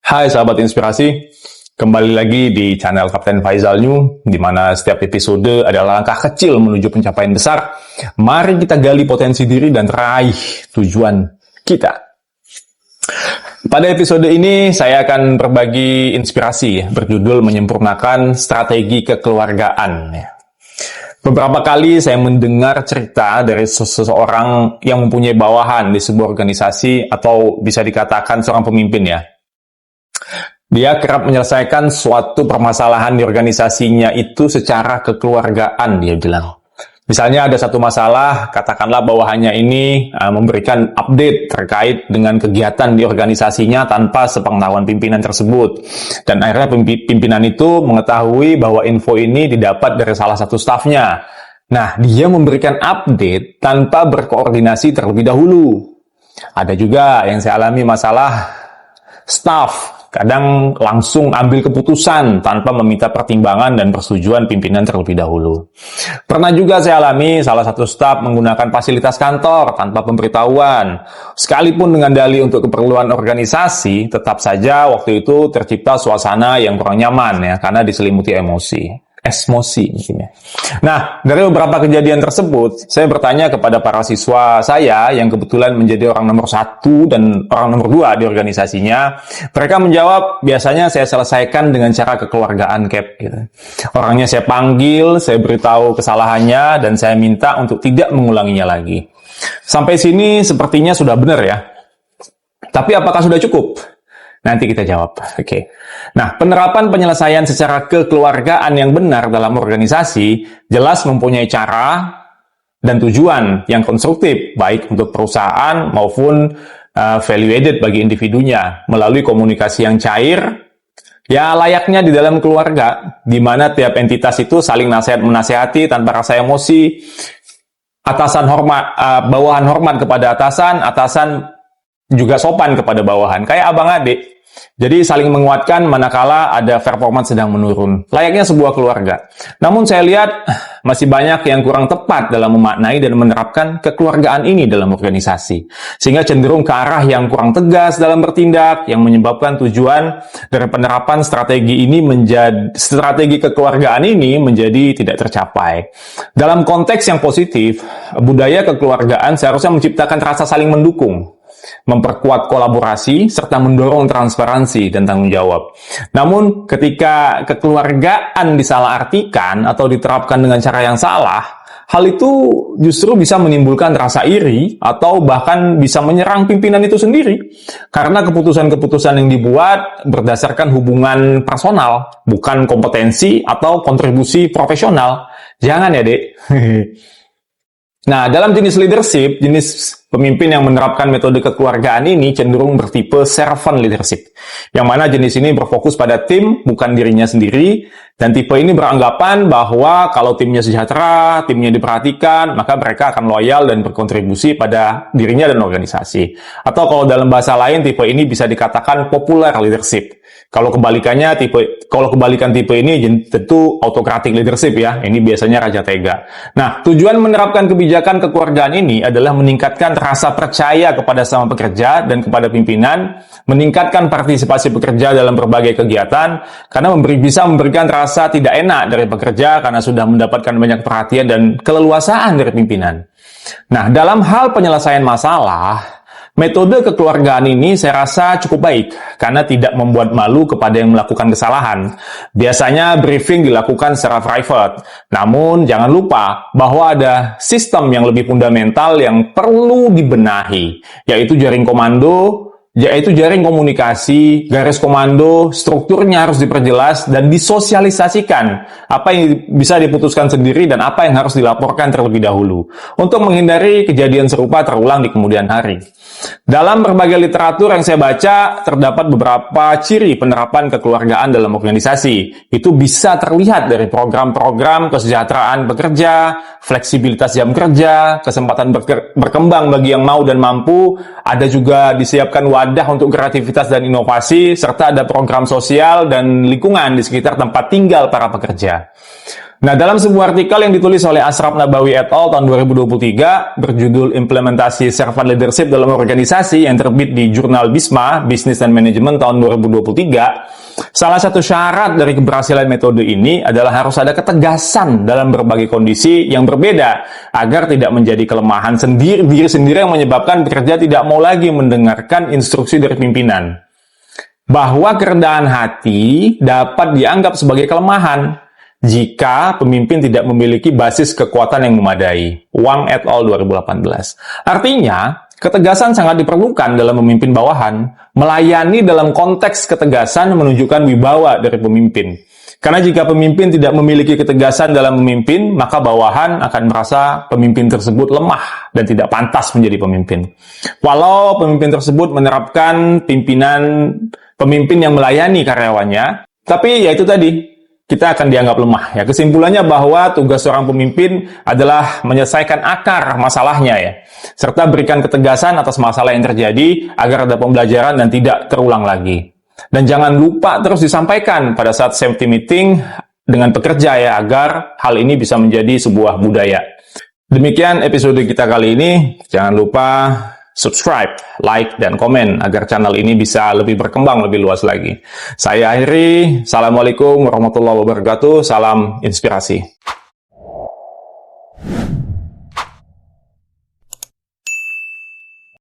Hai sahabat inspirasi, kembali lagi di channel Kapten Faizal New, di mana setiap episode adalah langkah kecil menuju pencapaian besar. Mari kita gali potensi diri dan raih tujuan kita. Pada episode ini, saya akan berbagi inspirasi berjudul menyempurnakan strategi kekeluargaan. Beberapa kali saya mendengar cerita dari seseorang yang mempunyai bawahan di sebuah organisasi atau bisa dikatakan seorang pemimpin ya. Dia kerap menyelesaikan suatu permasalahan di organisasinya itu secara kekeluargaan, dia bilang. Misalnya ada satu masalah, katakanlah bawahannya ini memberikan update terkait dengan kegiatan di organisasinya tanpa sepengetahuan pimpinan tersebut. Dan akhirnya pimpinan itu mengetahui bahwa info ini didapat dari salah satu stafnya. Nah, dia memberikan update tanpa berkoordinasi terlebih dahulu. Ada juga yang saya alami masalah staf. Kadang langsung ambil keputusan tanpa meminta pertimbangan dan persetujuan pimpinan terlebih dahulu. Pernah juga saya alami salah satu staf menggunakan fasilitas kantor tanpa pemberitahuan. Sekalipun dengan dalih untuk keperluan organisasi, tetap saja waktu itu tercipta suasana yang kurang nyaman ya, karena diselimuti emosi mungkin ya. Nah, dari beberapa kejadian tersebut, saya bertanya kepada para siswa saya yang kebetulan menjadi orang nomor 1 dan orang nomor 2 di organisasinya. Mereka menjawab, biasanya saya selesaikan dengan cara kekeluargaan, Cap. Gitu. Orangnya saya panggil, saya beritahu kesalahannya, dan saya minta untuk tidak mengulanginya lagi. Sampai sini sepertinya sudah benar ya. Tapi apakah sudah cukup? Nanti kita jawab. Oke. Nah, penerapan penyelesaian secara kekeluargaan yang benar dalam organisasi jelas mempunyai cara dan tujuan yang konstruktif, baik untuk perusahaan maupun value added bagi individunya, melalui komunikasi yang cair, ya layaknya di dalam keluarga, di mana tiap entitas itu saling menasehati tanpa rasa emosi, bawahan hormat kepada atasan juga sopan kepada bawahan, kayak abang adik. Jadi saling menguatkan manakala ada performance sedang menurun. Layaknya sebuah keluarga. Namun saya lihat masih banyak yang kurang tepat dalam memaknai dan menerapkan kekeluargaan ini dalam organisasi. Sehingga cenderung ke arah yang kurang tegas dalam bertindak, yang menyebabkan tujuan dari penerapan strategi kekeluargaan ini menjadi tidak tercapai. Dalam konteks yang positif, budaya kekeluargaan seharusnya menciptakan rasa saling mendukung, memperkuat kolaborasi, serta mendorong transparansi dan tanggung jawab. Namun, ketika kekeluargaan disalahartikan atau diterapkan dengan cara yang salah, hal itu justru bisa menimbulkan rasa iri atau bahkan bisa menyerang pimpinan itu sendiri. Karena keputusan-keputusan yang dibuat berdasarkan hubungan personal, bukan kompetensi atau kontribusi profesional. Jangan ya, Dek. Nah, dalam jenis leadership, jenis pemimpin yang menerapkan metode kekeluargaan ini cenderung bertipe servant leadership, yang mana jenis ini berfokus pada tim, bukan dirinya sendiri, dan tipe ini beranggapan bahwa kalau timnya sejahtera, timnya diperhatikan, maka mereka akan loyal dan berkontribusi pada dirinya dan organisasi. Atau kalau dalam bahasa lain, tipe ini bisa dikatakan popular leadership. Kalau kebalikan tipe ini tentu autocratic leadership ya. Ini biasanya raja tega. Nah, tujuan menerapkan kebijakan kekeluargaan ini adalah meningkatkan rasa percaya kepada sama pekerja dan kepada pimpinan, meningkatkan partisipasi pekerja dalam berbagai kegiatan, karena bisa memberikan rasa tidak enak dari pekerja karena sudah mendapatkan banyak perhatian dan keleluasaan dari pimpinan. Nah, dalam hal penyelesaian masalah, metode kekeluargaan ini saya rasa cukup baik karena tidak membuat malu kepada yang melakukan kesalahan. Biasanya briefing dilakukan secara private. Namun jangan lupa bahwa ada sistem yang lebih fundamental yang perlu dibenahi, yaitu jaring komunikasi, garis komando, strukturnya harus diperjelas dan disosialisasikan apa yang bisa diputuskan sendiri dan apa yang harus dilaporkan terlebih dahulu untuk menghindari kejadian serupa terulang di kemudian hari. Dalam berbagai literatur yang saya baca, terdapat beberapa ciri penerapan kekeluargaan dalam organisasi. Itu bisa terlihat dari program-program kesejahteraan pekerja, fleksibilitas jam kerja, kesempatan berkembang bagi yang mau dan mampu, ada juga disiapkan wadah untuk kreativitas dan inovasi, serta ada program sosial dan lingkungan di sekitar tempat tinggal para pekerja. Nah, dalam sebuah artikel yang ditulis oleh Ashraf Nabawi et al. Tahun 2023 berjudul Implementasi Servant Leadership dalam Organisasi yang terbit di jurnal BISMA, Business and Management tahun 2023, salah satu syarat dari keberhasilan metode ini adalah harus ada ketegasan dalam berbagai kondisi yang berbeda agar tidak menjadi kelemahan diri sendiri yang menyebabkan pekerja tidak mau lagi mendengarkan instruksi dari pimpinan. Bahwa kerendahan hati dapat dianggap sebagai kelemahan jika pemimpin tidak memiliki basis kekuatan yang memadai. Wang et al. 2018. Artinya, ketegasan sangat diperlukan dalam memimpin bawahan. Melayani dalam konteks ketegasan menunjukkan wibawa dari pemimpin. Karena jika pemimpin tidak memiliki ketegasan dalam memimpin, maka bawahan akan merasa pemimpin tersebut lemah dan tidak pantas menjadi pemimpin. Walau pemimpin tersebut menerapkan pemimpin yang melayani karyawannya, tapi ya itu tadi, kita akan dianggap lemah. Ya, kesimpulannya bahwa tugas seorang pemimpin adalah menyelesaikan akar masalahnya ya, serta berikan ketegasan atas masalah yang terjadi agar ada pembelajaran dan tidak terulang lagi. Dan jangan lupa terus disampaikan pada saat safety meeting dengan pekerja ya, agar hal ini bisa menjadi sebuah budaya. Demikian episode kita kali ini. Jangan lupa subscribe, like, dan komen agar channel ini bisa lebih berkembang lebih luas lagi. Saya akhiri. Assalamualaikum warahmatullahi wabarakatuh. Salam inspirasi.